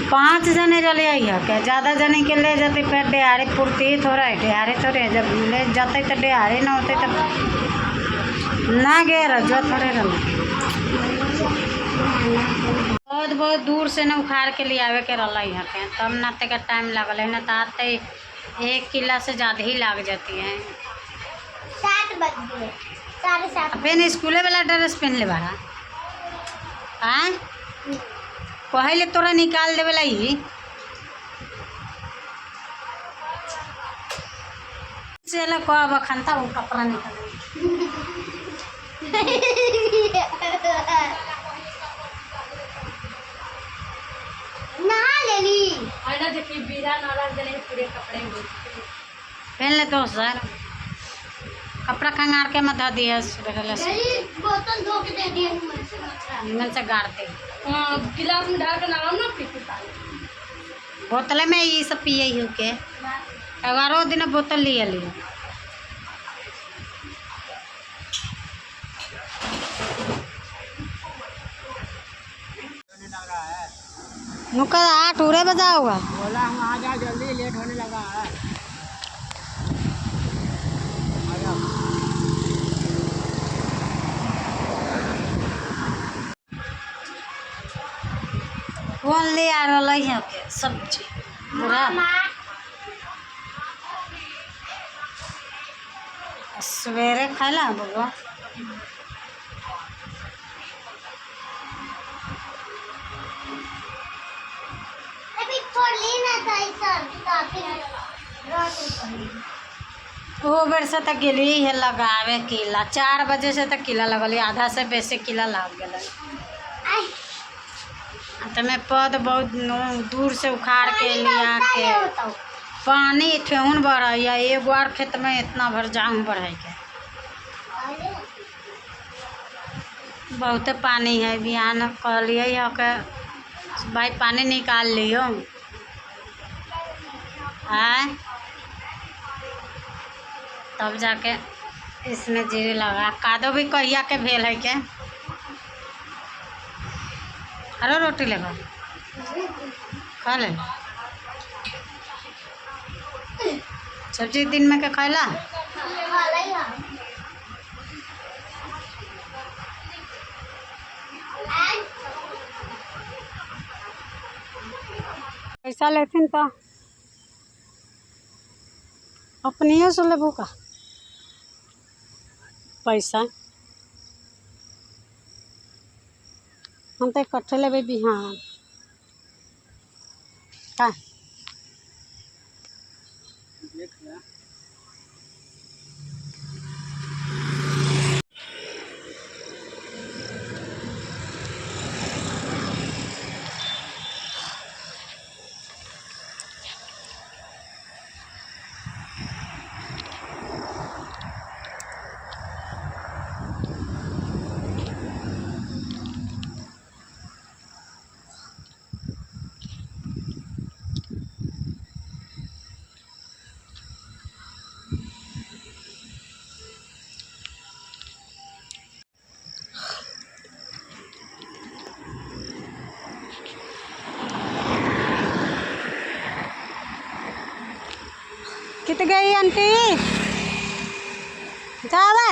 5 जने चले है क्या, ज़्यादा जने के ले जाते फिर डेहारे पुरती थोड़ा है, डेहारे थोड़े जब ले जाते तो डेहारे ना होते तब ना गए रजो थोड़े रहना। बहुत बहुत दूर से ना उखाड़ के ले आवे के रहा यहाँ के, तब नाते का टाइम लगल है, ना तो आते 1 किला से ज़्यादा ही लग जाती है। 7 बज गए, 7:30। फिर स्कूले वाला ड्रेस पहन ले बारा आँ कहले तोरा निकाल देवे लाई चलो कब खनता वो कपड़ा निकाल नहा ले ली। देखिए बीरा नाला देने पूरे कपड़े पहन ले तो सर कपड़ा खंगार के मत दिया बोतल धो के दे दिए निमन से गाड़ते गिलास में डाल के लगाओ ना पीते बोतल में ये सब पिए ही के 11 दिन बोतल लिए ली नुका 8 उड़े बजा होगा। बोला हम आ जाए जल्दी, लेट होने लगा है। कौन ले आ रहा है के सब्जी पूरा सवेरे खाला बबुआ अभी छोड़ लेना था वो बेर से तक गेली है लगावे किला 4 बजे से तक किला लगल, आधा से बेसी किला लग गया। तो मैं पौध बहुत दूर से उखाड़ के लिया के पानी ठेहुन बढ़ा है, एगो और खेत में इतना भर जाऊँ बढ़े के बहुत पानी है। बिहान कहलिए के भाई पानी निकाल लियो आए तब जाके इसमें जीरे लगा। कादो भी कहिया के भेल है के अरे रोटी लगा खा ले सब्जी दिन में के खैला पैसा लेथिन तो अपनियों से लेबू का पैसा हम तो इकट्ठे लेबे बिहान का कित गई आंटी ज़्यादा